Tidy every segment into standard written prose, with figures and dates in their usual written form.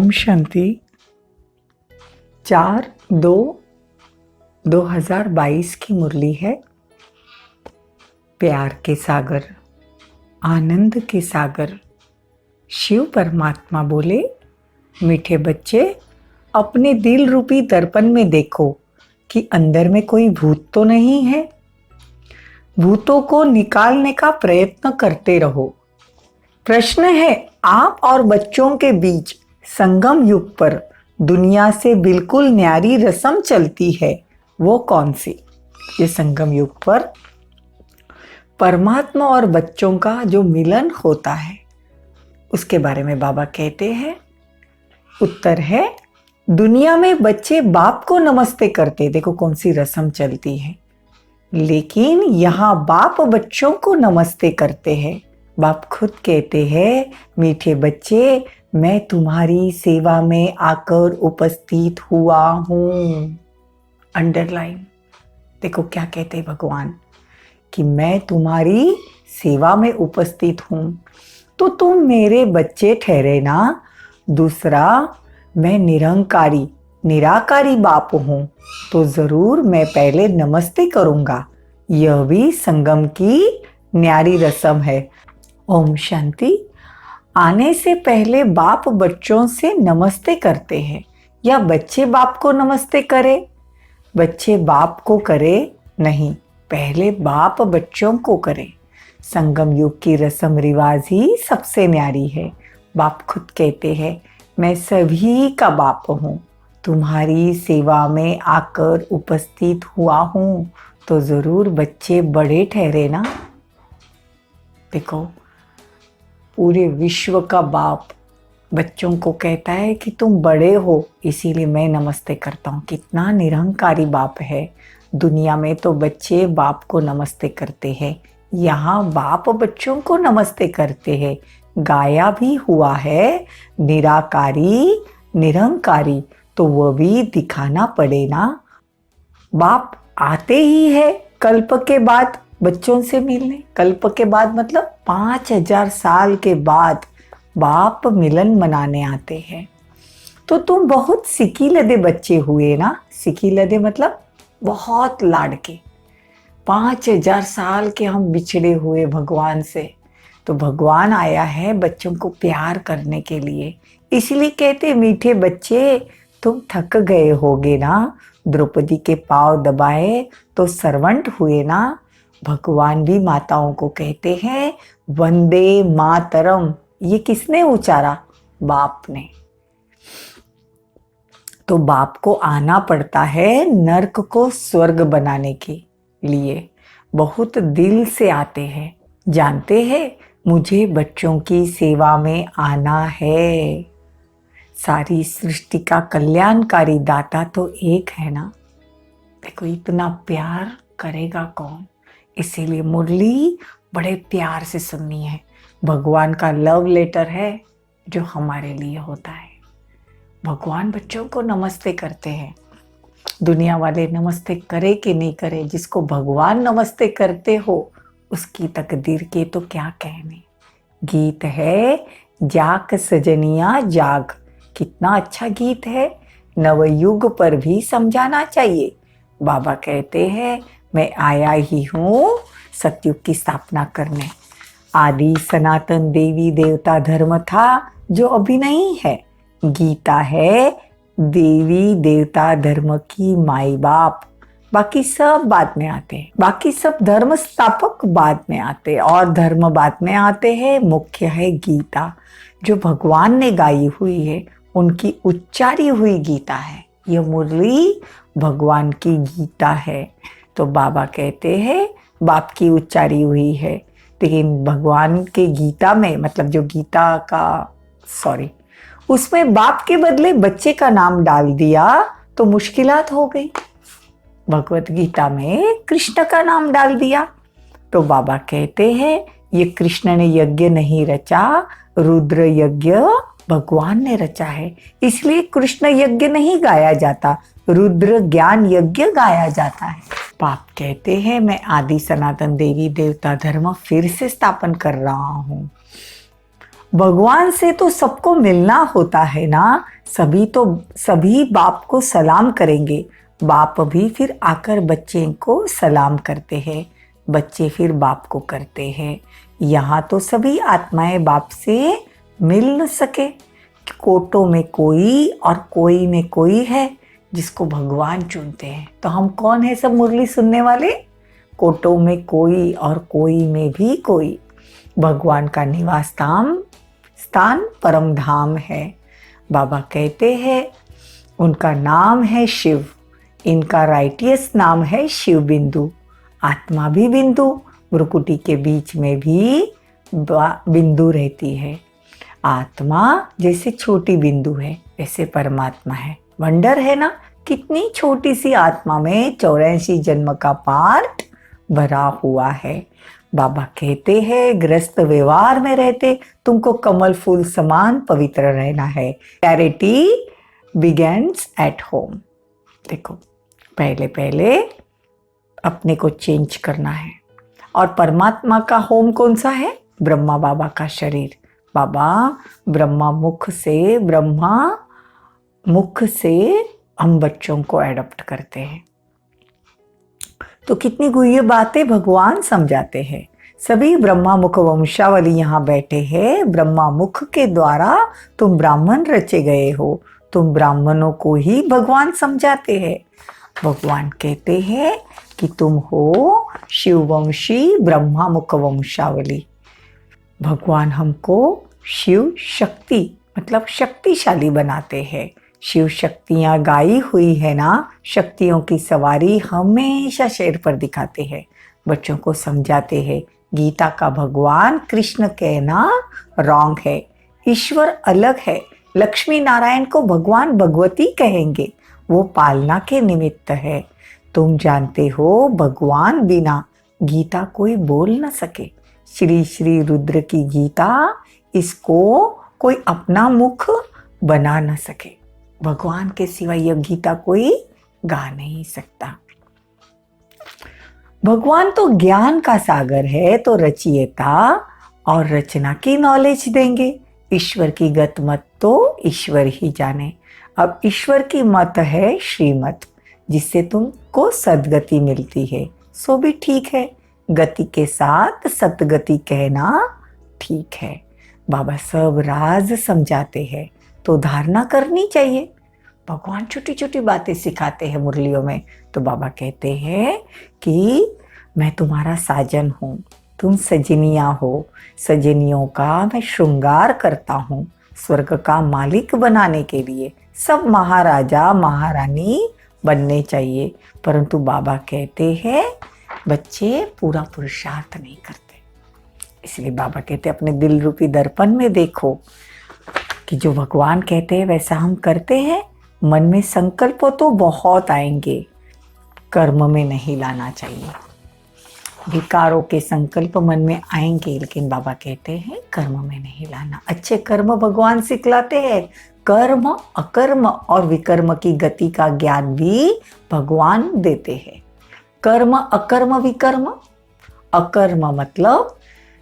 ओम शांति। 4/2/2022 की मुरली है। प्यार के सागर, आनंद के सागर शिव परमात्मा बोले, मीठे बच्चे अपने दिल रूपी दर्पण में देखो कि अंदर में कोई भूत तो नहीं है। भूतों को निकालने का प्रयत्न करते रहो। प्रश्न है, आप और बच्चों के बीच संगम युग पर दुनिया से बिल्कुल न्यारी रस्म चलती है, वो कौन सी? ये संगम युग पर परमात्मा और बच्चों का जो मिलन होता है उसके बारे में बाबा कहते हैं। उत्तर है, दुनिया में बच्चे बाप को नमस्ते करते, देखो कौन सी रस्म चलती है, लेकिन यहाँ बाप बच्चों को नमस्ते करते हैं। बाप खुद कहते हैं, मीठे बच्चे मैं तुम्हारी सेवा में आकर उपस्थित हुआ हूँ। अंडरलाइन, देखो क्या कहते हैं भगवान कि मैं तुम्हारी सेवा में उपस्थित हूँ, तो तुम मेरे बच्चे ठहरे ना। दूसरा, मैं निरंकारी निराकारी बाप हूँ, तो जरूर मैं पहले नमस्ते करूँगा। यह भी संगम की न्यारी रस्म है। ओम शांति। आने से पहले बाप बच्चों से नमस्ते करते हैं या बच्चे बाप को नमस्ते करे? बच्चे बाप को करे नहीं, पहले बाप बच्चों को करे। संगम युग की रस्म रिवाज ही सबसे न्यारी है। बाप खुद कहते हैं, मैं सभी का बाप हूँ, तुम्हारी सेवा में आकर उपस्थित हुआ हूँ, तो जरूर बच्चे बड़े ठहरे ना। देखो, पूरे विश्व का बाप बच्चों को कहता है कि तुम बड़े हो, इसीलिए मैं नमस्ते करता हूँ। कितना निरंकारी बाप है। दुनिया में तो बच्चे बाप को नमस्ते करते हैं, यहाँ बाप बच्चों को नमस्ते करते हैं। गाया भी हुआ है निराकारी निरंकारी, तो वह भी दिखाना पड़े ना। बाप आते ही है कल्प के बाद बच्चों से मिलने। कल्प के बाद मतलब 5000 साल के बाद बाप मिलन मनाने आते हैं। तो तुम बहुत सिकी लदे बच्चे हुए ना। सिकी लदे मतलब बहुत लाडके। 5000 साल के हम बिछड़े हुए भगवान से, तो भगवान आया है बच्चों को प्यार करने के लिए। इसलिए कहते, मीठे बच्चे तुम थक गए होगे ना, द्रौपदी के पांव दबाए तो सर्वंट हुए ना। भगवान भी माताओं को कहते हैं, वंदे मातरम। ये किसने उचारा? बाप ने। तो बाप को आना पड़ता है नर्क को स्वर्ग बनाने के लिए। बहुत दिल से आते हैं, जानते हैं मुझे बच्चों की सेवा में आना है। सारी सृष्टि का कल्याणकारी दाता तो एक है ना। देखो, इतना प्यार करेगा कौन? इसीलिए मुरली बड़े प्यार से सुननी है। भगवान का लव लेटर है जो हमारे लिए होता है। भगवान बच्चों को नमस्ते करते हैं। दुनिया वाले नमस्ते करे कि नहीं करे, जिसको भगवान नमस्ते करते हो उसकी तकदीर के तो क्या कहने। गीत है, जाग सजनिया जाग। कितना अच्छा गीत है, नवयुग पर भी समझाना चाहिए। बाबा कहते हैं, मैं आया ही हूँ सतयुग की स्थापना करने। आदि सनातन देवी देवता धर्म था जो अभी नहीं है। गीता है देवी देवता धर्म की माई बाप। बाकी सब बाद में आते हैं, बाकी सब धर्म स्थापक बाद में आते हैं और धर्म बाद में आते हैं। मुख्य है गीता, जो भगवान ने गाई हुई है, उनकी उच्चारी हुई गीता है। यह मुरली भगवान की गीता है। तो बाबा कहते हैं बाप की उच्चारी हुई है, लेकिन भगवान के गीता में मतलब जो गीता का उसमें बाप के बदले बच्चे का नाम डाल दिया तो मुश्किलात हो गई। भगवत गीता में कृष्ण का नाम डाल दिया। तो बाबा कहते हैं, ये कृष्ण ने यज्ञ नहीं रचा, रुद्र यज्ञ भगवान ने रचा है। इसलिए कृष्ण यज्ञ नहीं गाया जाता, रुद्र ज्ञान यज्ञ गाया जाता है। बाप कहते हैं, मैं आदि सनातन देवी देवता धर्म फिर से स्थापन कर रहा हूँ। भगवान से तो सबको मिलना होता है ना, सभी बाप को सलाम करेंगे, बाप भी फिर आकर बच्चे को सलाम करते हैं, बच्चे फिर बाप को करते हैं। यहाँ तो सभी आत्माएं बाप से मिल न सके, कोटों में कोई और कोई में कोई है जिसको भगवान चुनते हैं। तो हम कौन है सब मुरली सुनने वाले? कोटों में कोई और कोई में भी कोई। भगवान का निवास स्थान परम धाम है। बाबा कहते हैं उनका नाम है शिव, इनका राइटियस नाम है शिव बिंदु। आत्मा भी बिंदु, भ्रुकुटी के बीच में भी बिंदु रहती है। आत्मा जैसे छोटी बिंदु है, वैसे परमात्मा है। वंडर है ना, कितनी छोटी सी आत्मा में 84 जन्म का पार्ट भरा हुआ है। बाबा कहते हैं गृहस्थ व्यवहार में रहते तुमको कमल फूल समान पवित्र रहना है। Charity begins at home. देखो, पहले पहले अपने को चेंज करना है। और परमात्मा का होम कौन सा है? ब्रह्मा बाबा का शरीर। बाबा ब्रह्मा मुख से हम बच्चों को एडॉप्ट करते हैं। तो कितनी गुह्य बातें भगवान समझाते हैं। सभी ब्रह्मा मुख वंशावली यहाँ बैठे हैं। ब्रह्मा मुख के द्वारा तुम ब्राह्मण रचे गए हो, तुम ब्राह्मणों को ही भगवान समझाते हैं। भगवान कहते हैं कि तुम हो शिववंशी ब्रह्मा मुख वंशावली। भगवान हमको शिव शक्ति मतलब शक्तिशाली बनाते हैं। शिव शक्तियाँ गाई हुई है ना, शक्तियों की सवारी हमेशा शेर पर दिखाते हैं, बच्चों को समझाते हैं। गीता का भगवान कृष्ण कहना रॉन्ग है, ईश्वर अलग है। लक्ष्मी नारायण को भगवान भगवती कहेंगे, वो पालना के निमित्त है। तुम जानते हो भगवान बिना गीता कोई बोल न सके। श्री श्री रुद्र की गीता, इसको कोई अपना मुख बना न सके। भगवान के सिवा यह गीता कोई गा नहीं सकता। भगवान तो ज्ञान का सागर है, तो रचयिता और रचना की नॉलेज देंगे। ईश्वर की गत मत तो ईश्वर ही जाने। अब ईश्वर की मत है श्रीमत, जिससे तुमको सदगति मिलती है, सो भी ठीक है। गति के साथ सतगति कहना ठीक है। बाबा सब राज समझाते हैं, तो धारणा करनी चाहिए। भगवान छोटी छोटी बातें सिखाते हैं मुरलियों में। तो बाबा कहते हैं कि मैं तुम्हारा साजन हूँ, तुम सजनियाँ हो, सजनियों का मैं श्रृंगार करता हूँ। स्वर्ग का मालिक बनाने के लिए सब महाराजा महारानी बनने चाहिए, परंतु बाबा कहते हैं बच्चे पूरा पुरुषार्थ नहीं करते। इसलिए बाबा कहते हैं अपने दिल रूपी दर्पण में देखो कि जो भगवान कहते हैं वैसा हम करते हैं। मन में संकल्प तो बहुत आएंगे, कर्म में नहीं लाना चाहिए। विकारों के संकल्प मन में आएंगे, लेकिन बाबा कहते हैं कर्म में नहीं लाना। अच्छे कर्म भगवान सिखलाते हैं। कर्म अकर्म और विकर्म की गति का ज्ञान भी भगवान देते हैं। कर्म अकर्म विकर्म, अकर्म मतलब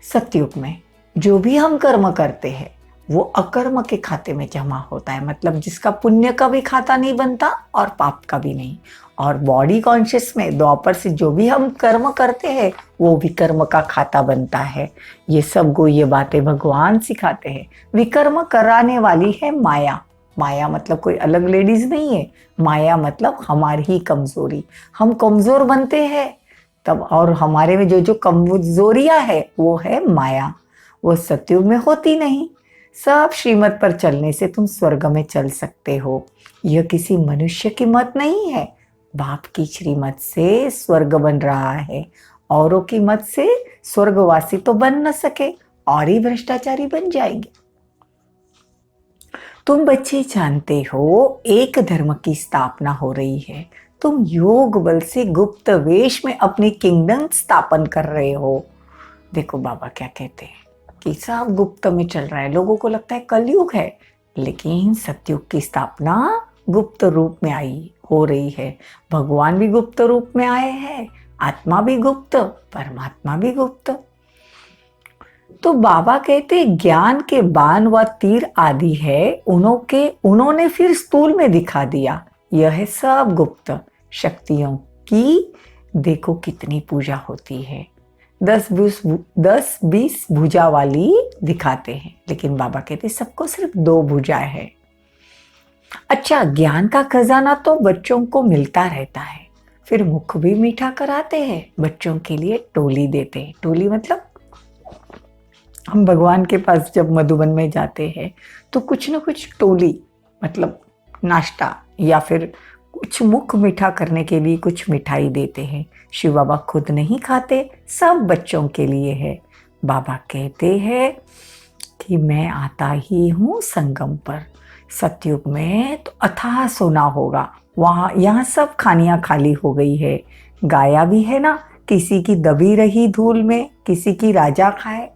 सतयुग में जो भी हम कर्म करते हैं वो अकर्म के खाते में जमा होता है, मतलब जिसका पुण्य का भी खाता नहीं बनता और पाप का भी नहीं। और बॉडी कॉन्शियस में द्वापर से जो भी हम कर्म करते हैं वो विकर्म का खाता बनता है। ये सब ये बातें भगवान सिखाते हैं। विकर्म कराने वाली है माया। माया मतलब कोई अलग लेडीज नहीं है, माया मतलब हमारी ही कमजोरी। हम कमजोर बनते हैं तब, और हमारे में जो जो कमजोरियां है वो है माया, वो सतयुग में होती नहीं। सब श्रीमत पर चलने से तुम स्वर्ग में चल सकते हो। यह किसी मनुष्य की मत नहीं है, बाप की श्रीमत से स्वर्ग बन रहा है। औरों की मत से स्वर्गवासी तो बन न सके, और ही भ्रष्टाचारी बन जाएंगे। तुम बच्चे जानते हो एक धर्म की स्थापना हो रही है। तुम योग बल से गुप्त वेश में अपनी किंगडम स्थापन कर रहे हो। देखो बाबा क्या कहते हैं कि सब गुप्त में चल रहा है। लोगों को लगता है कलयुग है, लेकिन सतयुग की स्थापना गुप्त रूप में हो रही है। भगवान भी गुप्त रूप में आए हैं, आत्मा भी गुप्त, परमात्मा भी गुप्त। तो बाबा कहते ज्ञान के बाण व तीर आदि है उन्होंने फिर स्थूल में दिखा दिया। यह है सब गुप्त शक्तियों की देखो कितनी पूजा होती है। 10-20 भुजा वाली दिखाते हैं, लेकिन बाबा कहते सबको सिर्फ 2 भुजाएं है। अच्छा, ज्ञान का खजाना तो बच्चों को मिलता रहता है, फिर मुख भी मीठा कराते हैं, बच्चों के लिए टोली देते हैं। टोली मतलब हम भगवान के पास जब मधुबन में जाते हैं तो कुछ ना कुछ टोली मतलब नाश्ता या फिर कुछ मुख मीठा करने के लिए कुछ मिठाई देते हैं। शिव बाबा खुद नहीं खाते, सब बच्चों के लिए है। बाबा कहते हैं कि मैं आता ही हूँ संगम पर। सतयुग में तो अथाह सोना होगा, यहाँ सब खानियाँ खाली हो गई है। गाया भी है ना, किसी की दबी रही धूल में किसी की राजा खाए,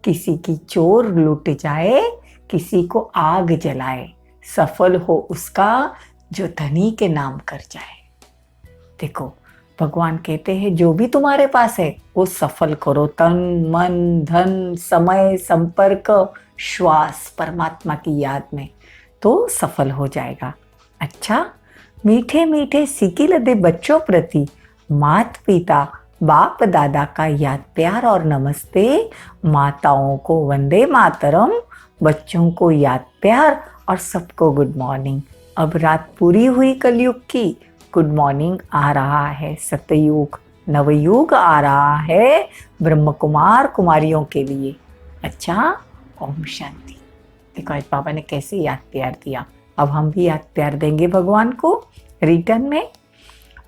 किसी की चोर लुट जाए, किसी को आग जलाए, सफल हो उसका जो धनी के नाम कर जाए। देखो भगवान कहते हैं जो भी तुम्हारे पास है वो सफल करो, तन मन धन समय संपर्क श्वास परमात्मा की याद में, तो सफल हो जाएगा। अच्छा, मीठे मीठे सिकी लदे बच्चों प्रति मात पिता बाप दादा का याद प्यार और नमस्ते, माताओं को वंदे मातरम, बच्चों को याद प्यार और सबको गुड मॉर्निंग। अब रात पूरी हुई कलयुग की, गुड मॉर्निंग आ रहा है सतयुग, नवयुग आ रहा है ब्रह्म कुमार कुमारियों के लिए। अच्छा, ओम शांति। देखो आज बाबा ने कैसे याद प्यार दिया, अब हम भी याद प्यार देंगे भगवान को रिटर्न में।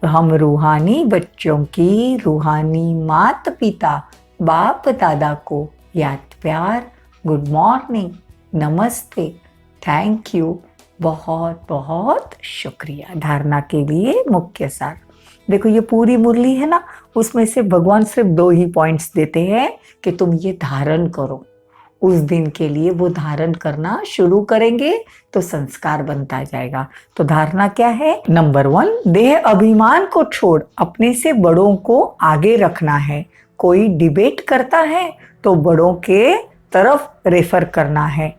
हम रूहानी बच्चों की रूहानी माता पिता बाप दादा को याद प्यार, गुड मॉर्निंग, नमस्ते, थैंक यू, बहुत बहुत शुक्रिया। धारणा के लिए मुख्य सार देखो, ये पूरी मुरली है ना, उसमें से भगवान सिर्फ 2 ही पॉइंट्स देते हैं कि तुम ये धारण करो। उस दिन के लिए वो धारण करना शुरू करेंगे तो संस्कार बनता जाएगा। तो धारणा क्या है? नंबर 1, देह अभिमान को छोड़ अपने से बड़ों को आगे रखना है। कोई डिबेट करता है तो बड़ों के तरफ रेफर करना है।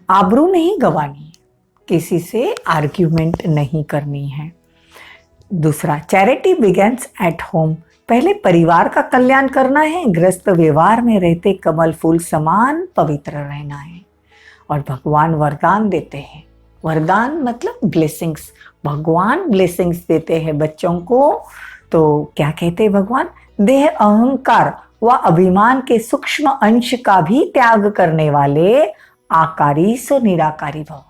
आबरू नहीं गंवानी है, किसी से आर्ग्यूमेंट नहीं करनी है। दूसरा, चैरिटी बिगेन्स एट होम। पहले परिवार का कल्याण करना है, गृहस्थ व्यवहार में रहते कमल फूल समान पवित्र रहना है। और भगवान वरदान देते हैं, वरदान मतलब ब्लेसिंग्स। भगवान ब्लेसिंग्स देते हैं बच्चों को। तो क्या कहते हैं भगवान? देह अहंकार व अभिमान के सूक्ष्म अंश का भी त्याग करने वाले आकारी सो निराकारी भव।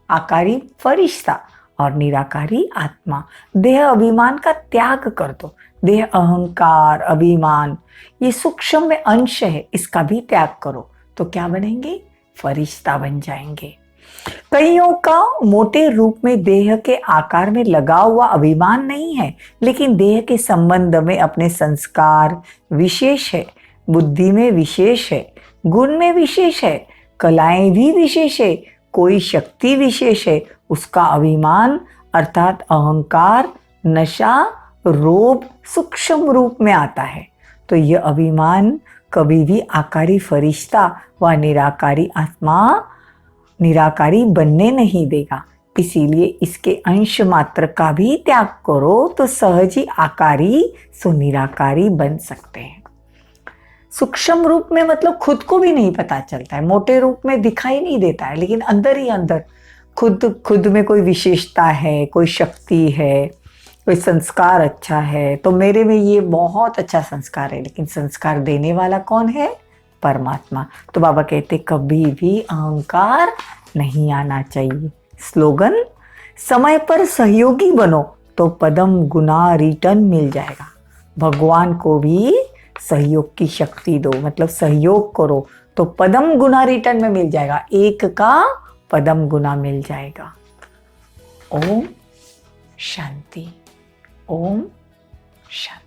आकारी फरिश्ता और निराकारी आत्मा। देह अभिमान का त्याग कर दो। देह अहंकार अभिमान ये सूक्ष्म में अंश है, इसका भी त्याग करो तो क्या बनेंगे? फरिश्ता बन जाएंगे। कईयों का मोटे रूप में देह के आकार में लगा हुआ अभिमान नहीं है, लेकिन देह के संबंध में अपने संस्कार विशेष है, बुद्धि में विशेष है, गुण में विशेष है, कलाएं भी विशेष है, कोई शक्ति विशेष है, उसका अभिमान अर्थात अहंकार नशा रोब सूक्ष्म रूप में आता है। तो यह अभिमान कभी भी आकारी फरिश्ता व निराकारी आत्मा निराकारी बनने नहीं देगा। इसीलिए इसके अंश मात्र का भी त्याग करो तो सहज ही आकारी सो निराकारी बन सकते हैं। सूक्ष्म रूप में मतलब खुद को भी नहीं पता चलता है, मोटे रूप में दिखाई नहीं देता है, लेकिन अंदर ही अंदर खुद में कोई विशेषता है, कोई शक्ति है, कोई संस्कार अच्छा है। तो मेरे में ये बहुत अच्छा संस्कार है, लेकिन संस्कार देने वाला कौन है? परमात्मा। तो बाबा कहते कभी भी अहंकार नहीं आना चाहिए। स्लोगन, समय पर सहयोगी बनो तो पदम गुना रिटर्न मिल जाएगा। भगवान को भी सहयोग की शक्ति दो, मतलब सहयोग करो तो पदम गुना रिटर्न में मिल जाएगा, 1 का पदम गुना मिल जाएगा। ओम शांति, ओम शांति।